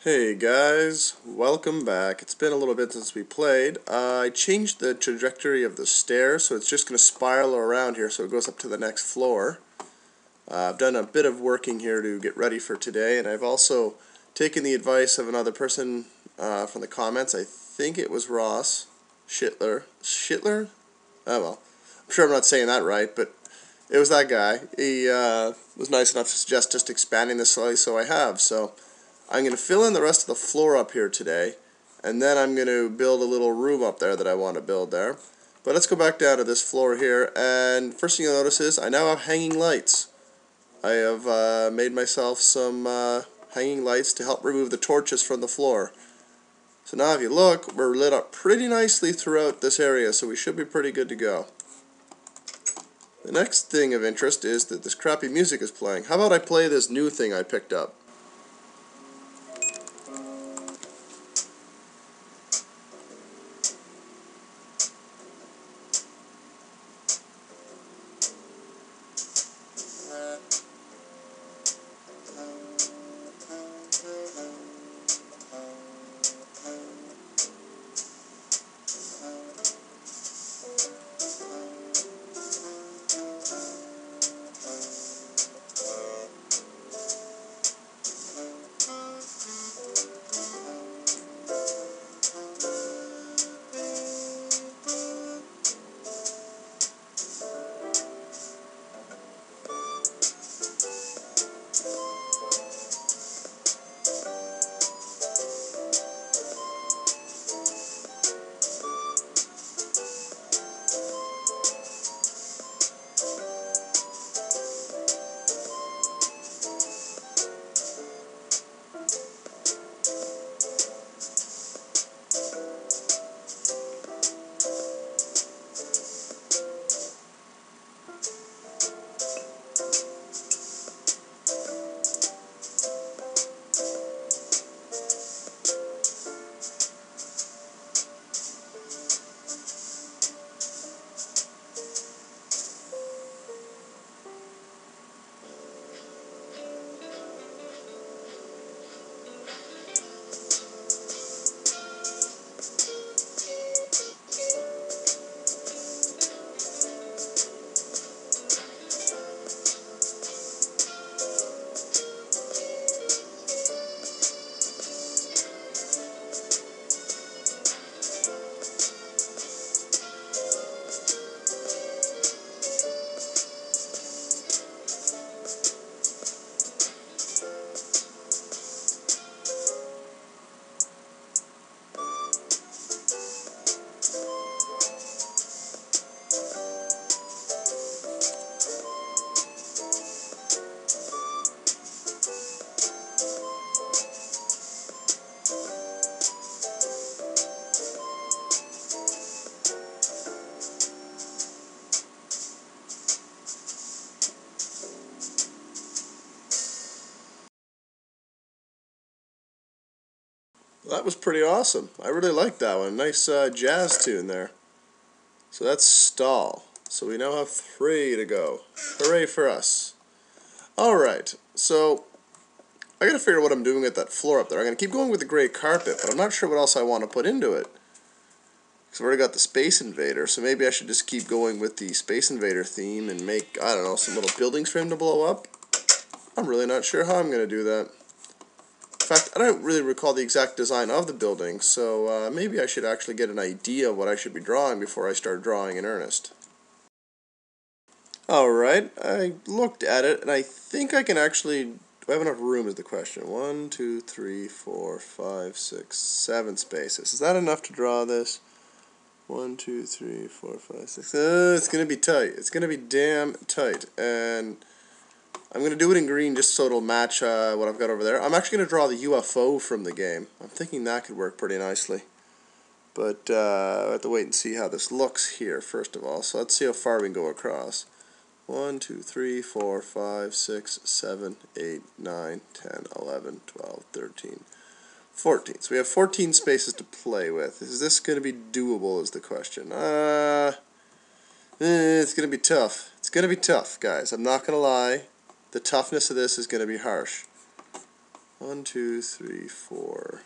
Hey guys, welcome back. It's been a little bit since we played. I changed the trajectory of the stairs, so it's just going to spiral around here so it goes up to the next floor. I've done a bit of working here to get ready for today, and I've also taken the advice of another person from the comments. I think it was Ross Schittler. Schittler? Oh well, I'm sure I'm not saying that right, but it was that guy. He was nice enough to suggest just expanding this slightly, so I have. So I'm going to fill in the rest of the floor up here today, and then I'm going to build a little room up there that I want to build there. But let's go back down to this floor here, and first thing you'll notice is I now have hanging lights. I have made myself some hanging lights to help remove the torches from the floor. So now if you look, we're lit up pretty nicely throughout this area, so we should be pretty good to go. The next thing of interest is that this crappy music is playing. How about I play this new thing I picked up? That was pretty awesome. I really liked that one. Nice jazz tune there. So that's stall. So we now have 3 to go. Hooray for us. Alright, so I gotta figure out what I'm doing with that floor up there. I'm gonna keep going with the gray carpet, but I'm not sure what else I want to put into it. Because I've already got the Space Invader, so maybe I should just keep going with the Space Invader theme and make, I don't know, some little buildings for him to blow up. I'm really not sure how I'm gonna do that. In fact, I don't really recall the exact design of the building, so maybe I should actually get an idea of what I should be drawing before I start drawing in earnest. Alright, I looked at it, and I think I can actually... Do I have enough room is the question. 1, 2, 3, 4, 5, 6, 7 spaces. Is that enough to draw this? 1, 2, 3, 4, 5, 6... it's going to be tight. It's going to be damn tight. And I'm going to do it in green just so it'll match what I've got over there. I'm actually going to draw the UFO from the game. I'm thinking that could work pretty nicely. But I have to wait and see how this looks here, first of all. So let's see how far we can go across. 1, 2, 3, 4, 5, 6, 7, 8, 9, 10, 11, 12, 13, 14. So we have 14 spaces to play with. Is this going to be doable is the question. It's going to be tough. It's going to be tough, guys. I'm not going to lie. the toughness of this is going to be harsh. 1, 2, 3, 4.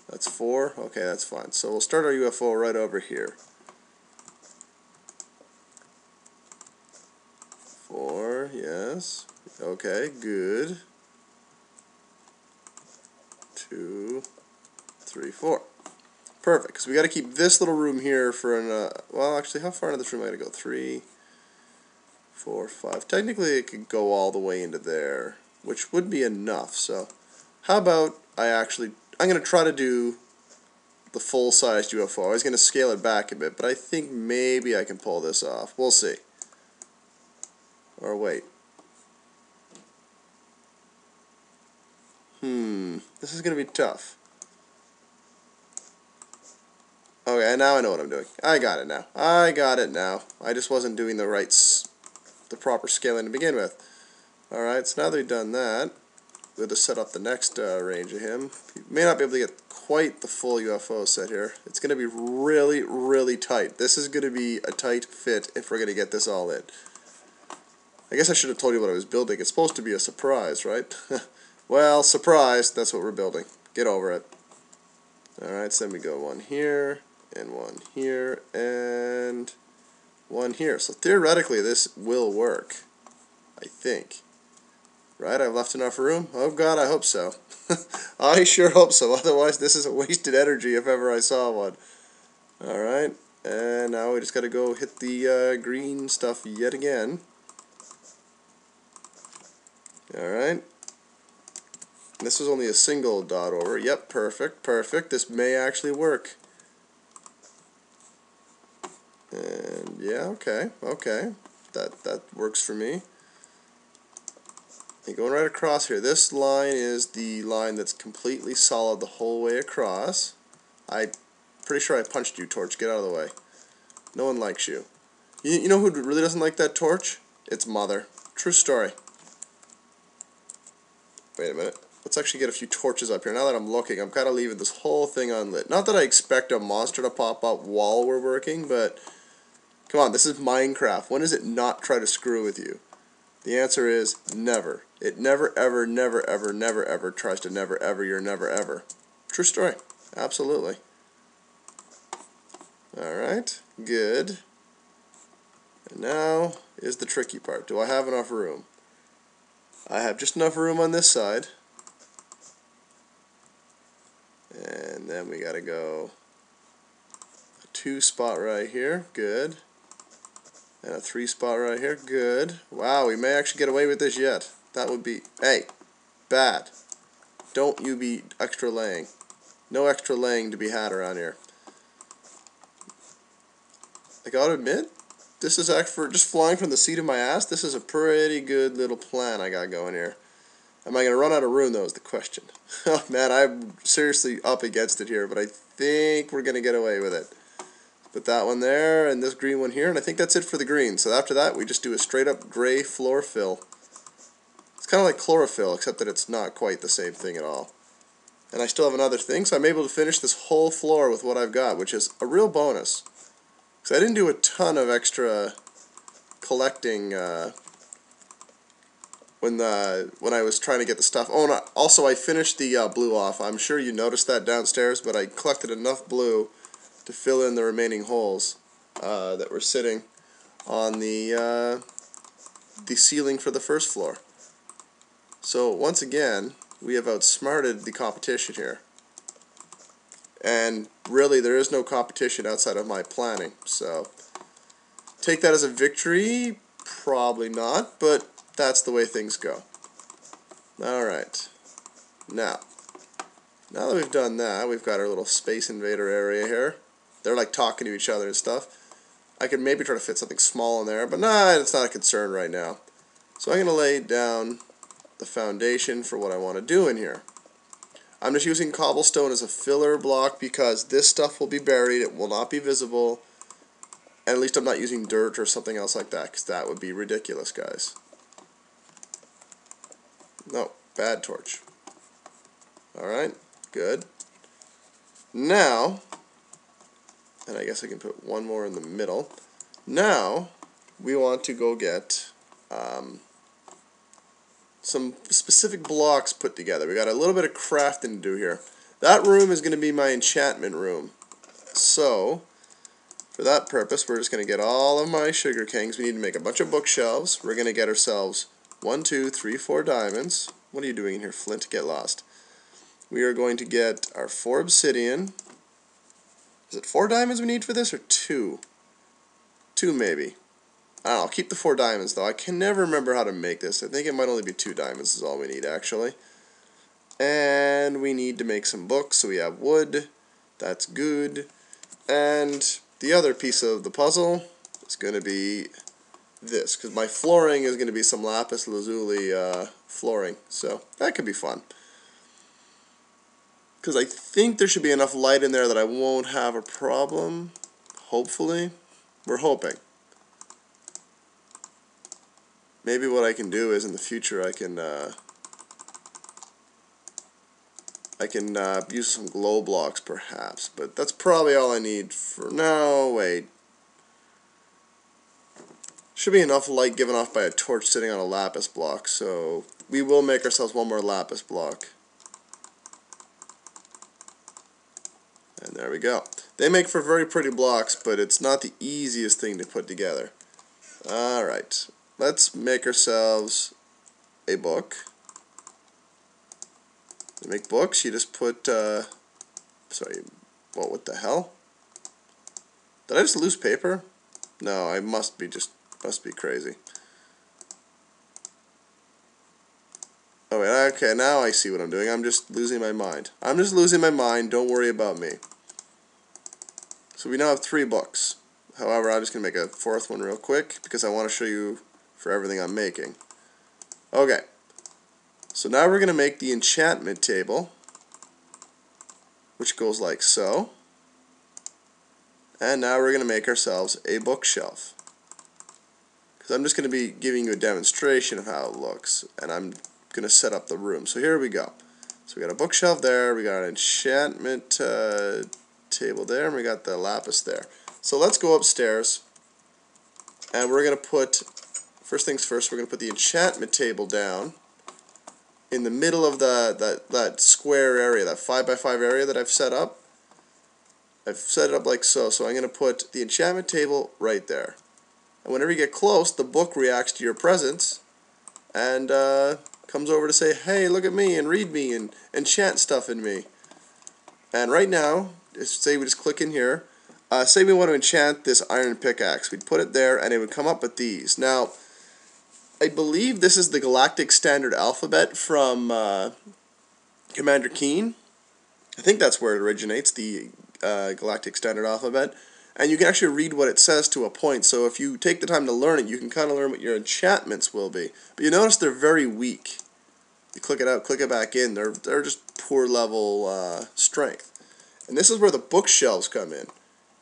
That's 4? Okay, that's fine. So we'll start our UFO right over here. 4, yes. Okay, good. 2, 3, 4. Perfect, because we got to keep this little room here for an, well, actually, how far into this room am I going to go? 3, 4, 5. Technically, it could go all the way into there, which would be enough. So, how about I'm going to try to do the full-sized UFO. I was going to scale it back a bit, but I think maybe I can pull this off. We'll see. Or wait. This is going to be tough. Okay, now I know what I'm doing. I got it now. I just wasn't doing the proper scaling to begin with. Alright, so now that we've done that, we'll just set up the next range of him. You may not be able to get quite the full UFO set here. It's going to be really, really tight. This is going to be a tight fit if we're going to get this all in. I guess I should have told you what I was building. It's supposed to be a surprise, right? Well, surprise, that's what we're building. Get over it. Alright, so then we go one here, and one here, and one here. So theoretically, this will work. I think. Right? I've left enough room? Oh God, I hope so. I sure hope so. Otherwise, this is a wasted energy if ever I saw one. Alright, and now we just gotta go hit the green stuff yet again. Alright. This was only a single dot over. Yep, perfect, perfect. This may actually work. And yeah, okay. That works for me. And going right across here. This line is the line that's completely solid the whole way across. I'm pretty sure I punched you, Torch. Get out of the way. No one likes you. You know who really doesn't like that torch? It's Mother. True story. Wait a minute. Let's actually get a few torches up here. Now that I'm looking, I'm kind of leaving this whole thing unlit. Not that I expect a monster to pop up while we're working, but come on, this is Minecraft. When does it not try to screw with you? The answer is never. It never, ever, never, ever, never, ever tries to never, ever, you're never, ever. True story. Absolutely. Alright, good. And now is the tricky part. Do I have enough room? I have just enough room on this side. And then we gotta go a 2 spot right here. Good. And a 3 spot right here. Good. Wow, we may actually get away with this yet. That would be... Hey, bad. Don't you be extra laying. No extra laying to be had around here. I gotta admit, this is actually, for just flying from the seat of my ass, this is a pretty good little plan I got going here. Am I going to run out of room, though, is the question. Oh, man, I'm seriously up against it here, but I think we're going to get away with it. Put that one there, and this green one here, and I think that's it for the green. So after that, we just do a straight-up gray floor fill. It's kind of like chlorophyll, except that it's not quite the same thing at all. And I still have another thing, so I'm able to finish this whole floor with what I've got, which is a real bonus. Because I didn't do a ton of extra collecting when I was trying to get the stuff. Oh, and also I finished the blue off. I'm sure you noticed that downstairs, but I collected enough blue to fill in the remaining holes that were sitting on the ceiling for the first floor. So once again, we have outsmarted the competition here. And really, there is no competition outside of my planning. So take that as a victory? Probably not, but that's the way things go. Alright. Now that we've done that, we've got our little Space Invader area here. They're like talking to each other and stuff. I could maybe try to fit something small in there, but nah, it's not a concern right now. So I'm going to lay down the foundation for what I want to do in here. I'm just using cobblestone as a filler block because this stuff will be buried, it will not be visible, and at least I'm not using dirt or something else like that, because that would be ridiculous, guys. No, bad torch. Alright, good. Now, and I guess I can put one more in the middle. Now, we want to go get some specific blocks put together. We got a little bit of crafting to do here. That room is going to be my enchantment room. So, for that purpose, we're just going to get all of my sugar canes. We need to make a bunch of bookshelves. We're going to get ourselves 1, 2, 3, 4 diamonds. What are you doing in here, Flint? Get lost. We are going to get our 4 obsidian. Is it 4 diamonds we need for this, or 2? 2 maybe. I don't know, I'll keep the 4 diamonds though. I can never remember how to make this. I think it might only be 2 diamonds is all we need actually. And we need to make some books, so we have wood. That's good. And the other piece of the puzzle is going to be this, because my flooring is going to be some lapis lazuli flooring, so that could be fun. Because I think there should be enough light in there that I won't have a problem. Hopefully. We're hoping. Maybe what I can do is in the future I can use some glow blocks perhaps, but that's probably all I need for now. Wait. Should be enough light given off by a torch sitting on a lapis block, so we will make ourselves one more lapis block. And there we go. They make for very pretty blocks, but it's not the easiest thing to put together. Alright, let's make ourselves a book. To make books, you just put, sorry, what the hell? Did I just lose paper? No, I must be crazy. Oh wait, okay, now I see what I'm doing. I'm just losing my mind. I'm just losing my mind, don't worry about me. So we now have 3 books. However, I'm just going to make a 4th one real quick because I want to show you for everything I'm making. Okay. So now we're going to make the enchantment table, which goes like so. And now we're going to make ourselves a bookshelf. Because I'm just going to be giving you a demonstration of how it looks. And I'm going to set up the room. So here we go. So we got a bookshelf there, we got an enchantment table there, and we got the lapis there. So let's go upstairs, and we're going to put, first things first, we're going to put the enchantment table down in the middle of that square area, that 5x5 area that I've set up. I've set it up like so, so I'm going to put the enchantment table right there. And whenever you get close, the book reacts to your presence, and comes over to say, hey, look at me, and read me, and enchant stuff in me. And right now, say we just click in here, say we want to enchant this iron pickaxe. We'd put it there, and it would come up with these. Now, I believe this is the Galactic Standard Alphabet from Commander Keen. I think that's where it originates, the Galactic Standard Alphabet. And you can actually read what it says to a point, so if you take the time to learn it, you can kind of learn what your enchantments will be. But you notice they're very weak. You click it out, click it back in, they're just poor level strength. And this is where the bookshelves come in.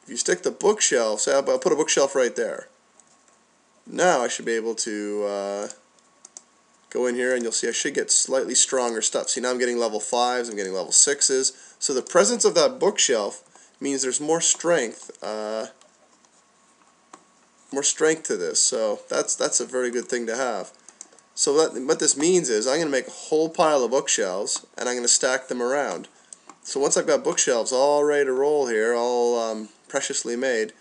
If you stick the bookshelf, say I'll put a bookshelf right there. Now I should be able to go in here and you'll see I should get slightly stronger stuff. See, now I'm getting level 5s, I'm getting level 6s. So the presence of that bookshelf means there's more strength to this. So that's a very good thing to have. So what this means is I'm going to make a whole pile of bookshelves and I'm going to stack them around. So once I've got bookshelves all ready to roll here, all preciously made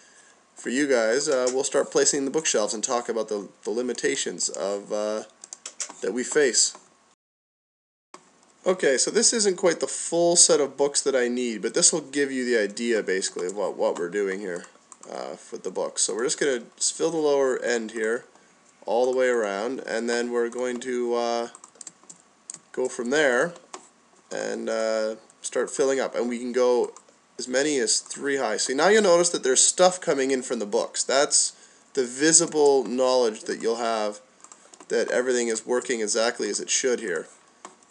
for you guys, we'll start placing the bookshelves and talk about the limitations of that we face. Okay, so this isn't quite the full set of books that I need, but this will give you the idea basically of what we're doing here for the books. So we're just going to fill the lower end here all the way around, and then we're going to go from there and start filling up, and we can go as many as 3 high. See, now you'll notice that there's stuff coming in from the books. That's the visible knowledge that you'll have that everything is working exactly as it should here,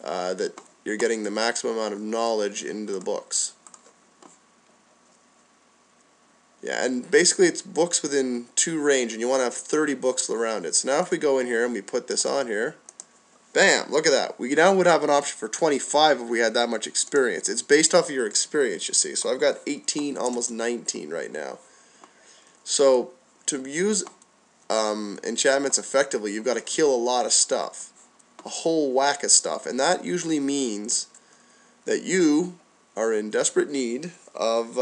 that you're getting the maximum amount of knowledge into the books. Yeah, and basically it's books within 2 range, and you want to have 30 books around it. So now if we go in here and we put this on here, bam, look at that. We now would have an option for 25 if we had that much experience. It's based off of your experience, you see. So I've got 18, almost 19 right now. So to use enchantments effectively, you've got to kill a lot of stuff. a whole whack of stuff. And that usually means that you are in desperate need of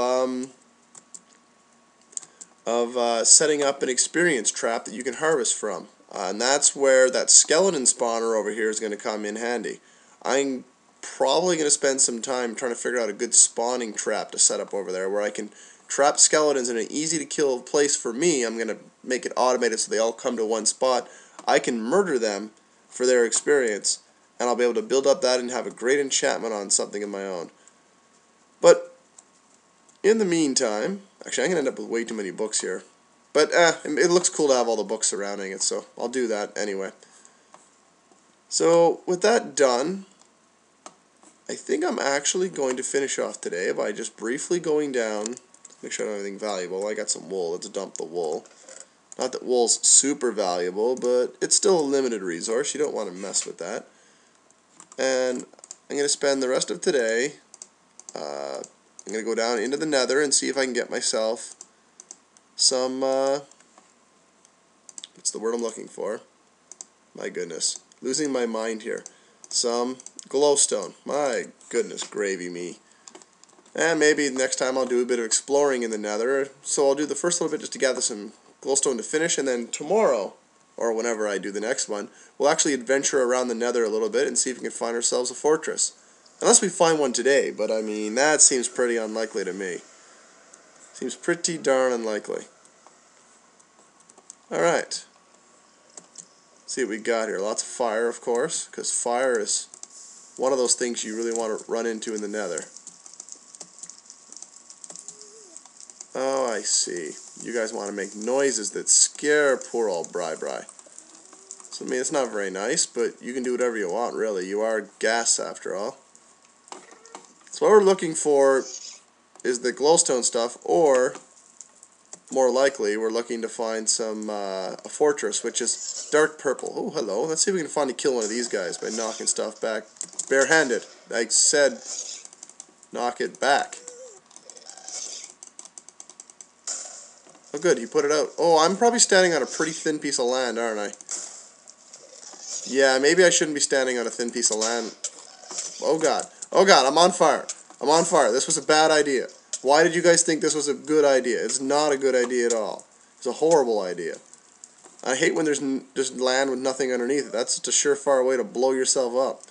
setting up an experience trap that you can harvest from. And that's where that skeleton spawner over here is going to come in handy. I'm probably going to spend some time trying to figure out a good spawning trap to set up over there where I can trap skeletons in an easy to kill place for me. I'm going to make it automated so they all come to one spot. I can murder them for their experience, and I'll be able to build up that and have a great enchantment on something of my own. But in the meantime, actually I'm going to end up with way too many books here. But it looks cool to have all the books surrounding it, so I'll do that anyway. So with that done, I think I'm actually going to finish off today by just briefly going down, make sure I don't have anything valuable. I got some wool, let's dump the wool. Not that wool's super valuable, but it's still a limited resource. You don't want to mess with that. And I'm going to spend the rest of today, I'm going to go down into the Nether and see if I can get myself some, what's the word I'm looking for? My goodness, losing my mind here. Some glowstone. My goodness, gravy me. And maybe next time I'll do a bit of exploring in the Nether. So I'll do the first little bit just to gather some glowstone to finish, and then tomorrow, or whenever I do the next one, we'll actually adventure around the Nether a little bit and see if we can find ourselves a fortress. Unless we find one today, but I mean, that seems pretty unlikely to me. Seems pretty darn unlikely. Alright. See what we got here. Lots of fire, of course, because fire is one of those things you really want to run into in the Nether. Oh, I see. You guys want to make noises that scare poor old Bri. So, I mean, it's not very nice, but you can do whatever you want, really. You are gas, after all. So what we're looking for is the glowstone stuff, or, more likely, we're looking to find some, a fortress, which is dark purple. Oh, hello. Let's see if we can finally kill one of these guys by knocking stuff back barehanded. I said, knock it back. Oh good, he put it out. Oh, I'm probably standing on a pretty thin piece of land, aren't I? Yeah, maybe I shouldn't be standing on a thin piece of land. Oh god. Oh god, I'm on fire. I'm on fire. This was a bad idea. Why did you guys think this was a good idea? It's not a good idea at all. It's a horrible idea. I hate when there's just land with nothing underneath it. That's just a surefire way to blow yourself up.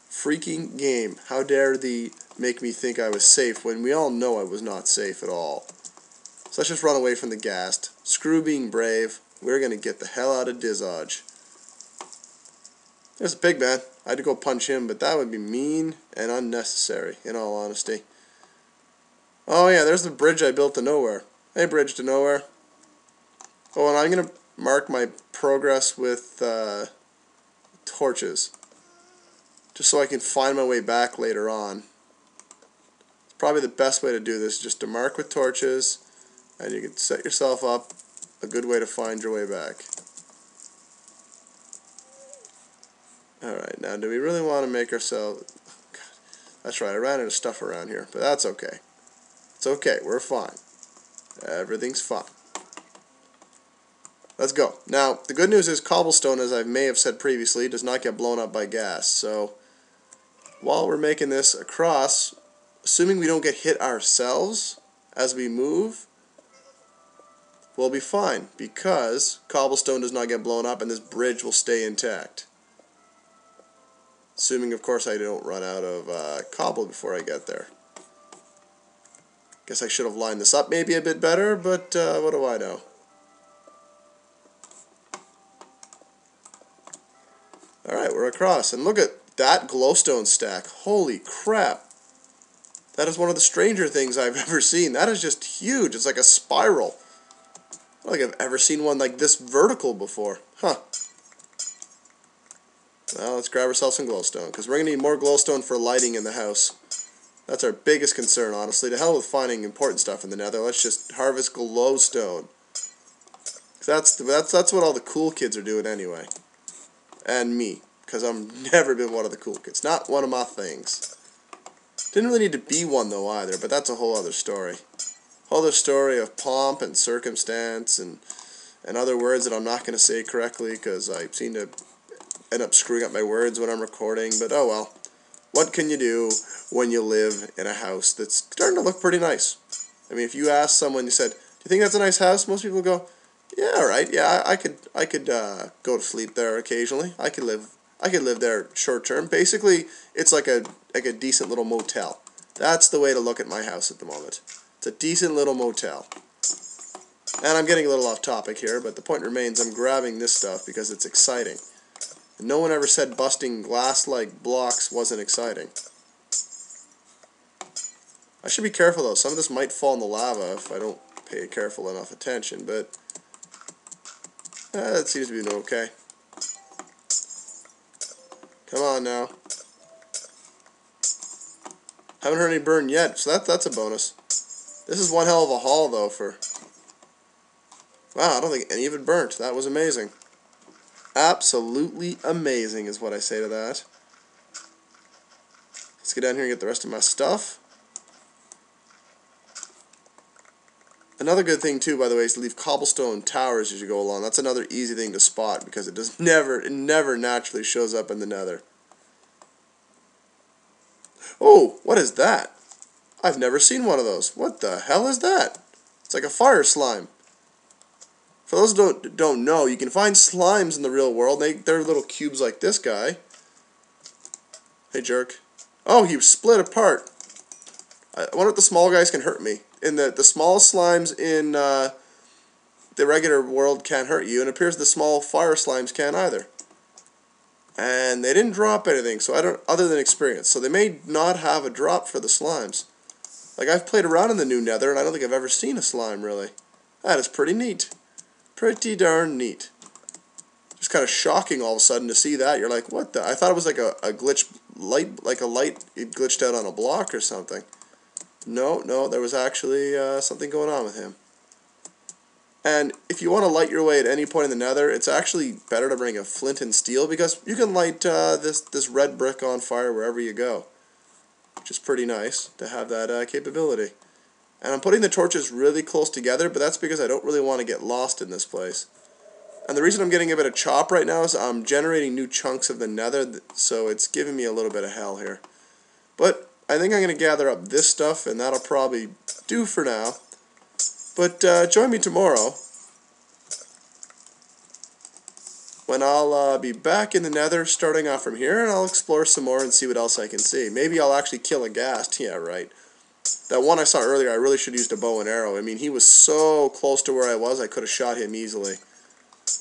Freaking game. How dare thee make me think I was safe when we all know I was not safe at all. So let's just run away from the ghast. Screw being brave. We're going to get the hell out of Dizodge. There's a pig man. I had to go punch him, but that would be mean and unnecessary, in all honesty. Oh yeah, there's the bridge I built to nowhere. Hey, bridge to nowhere. Oh, and I'm going to mark my progress with torches. Just so I can find my way back later on. It's probably the best way to do this, just to mark with torches. And you can set yourself up a good way to find your way back. Alright, now do we really want to make ourselves... God, that's right, I ran out of stuff around here, but that's okay. It's okay, we're fine. Everything's fine. Let's go. Now, the good news is cobblestone, as I may have said previously, does not get blown up by gas. So, while we're making this across, assuming we don't get hit ourselves as we move, we'll be fine, because cobblestone does not get blown up and this bridge will stay intact. Assuming, of course, I don't run out of cobble before I get there. Guess I should have lined this up maybe a bit better, but what do I know? Alright, we're across, and look at that glowstone stack. Holy crap. That is one of the stranger things I've ever seen. That is just huge. It's like a spiral. I don't think I've ever seen one like this vertical before. Huh. Well, let's grab ourselves some glowstone, because we're going to need more glowstone for lighting in the house. That's our biggest concern, honestly. To hell with finding important stuff in the Nether. Let's just harvest glowstone. That's what all the cool kids are doing anyway. And me, because I've never been one of the cool kids. Not one of my things. Didn't really need to be one, though, either, but that's a whole other story. Whole other story of pomp and circumstance and other words that I'm not going to say correctly, because I seem to end up screwing up my words when I'm recording, but oh well. What can you do when you live in a house that's starting to look pretty nice? I mean, if you ask someone, you said, "Do you think that's a nice house?" Most people go, "Yeah, all right. Yeah, I could go to sleep there occasionally. I could live there short term. Basically, it's like a decent little motel. That's the way to look at my house at the moment. It's a decent little motel." And I'm getting a little off topic here, but the point remains I'm grabbing this stuff because it's exciting. And no one ever said busting glass-like blocks wasn't exciting. I should be careful though. Some of this might fall in the lava if I don't pay careful enough attention, but that seems to be doing okay. Come on now. Haven't heard any burn yet, so that's a bonus. This is one hell of a haul though for... Wow, I don't think any of it burnt. That was amazing. Absolutely amazing is what I say to that. Let's get down here and get the rest of my stuff. Another good thing too, by the way, is to leave cobblestone towers as you go along. That's another easy thing to spot because it never naturally shows up in the Nether. Oh, what is that? I've never seen one of those. What the hell is that? It's like a fire slime. For those who don't know, you can find slimes in the real world. They're little cubes like this guy. Hey, jerk. Oh, he split apart. I wonder if the small guys can hurt me. In the small slimes in the regular world can't hurt you, and it appears the small fire slimes can't either. And they didn't drop anything, so I don't, other than experience. So they may not have a drop for the slimes. Like, I've played around in the new Nether, and I don't think I've ever seen a slime, really. That is pretty neat. Pretty darn neat. Just kind of shocking all of a sudden to see that. You're like, what the? I thought it was like a glitch light, like a light, it glitched out on a block or something. No, there was actually something going on with him. And if you want to light your way at any point in the Nether, it's actually better to bring a flint and steel because you can light this red brick on fire wherever you go. Which is pretty nice to have that capability. And I'm putting the torches really close together, but that's because I don't really want to get lost in this place. And the reason I'm getting a bit of chop right now is I'm generating new chunks of the Nether, so it's giving me a little bit of hell here. But I think I'm going to gather up this stuff, and that'll probably do for now. But join me tomorrow when I'll be back in the Nether, starting off from here, and I'll explore some more and see what else I can see. Maybe I'll actually kill a ghast. Yeah, right. That one I saw earlier, I really should have used a bow and arrow. I mean, he was so close to where I was, I could have shot him easily.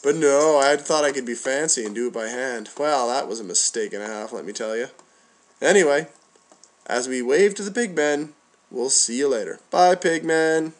But no, I thought I could be fancy and do it by hand. Well, that was a mistake and a half, let me tell you. Anyway, as we wave to the pigmen, we'll see you later. Bye, pigmen.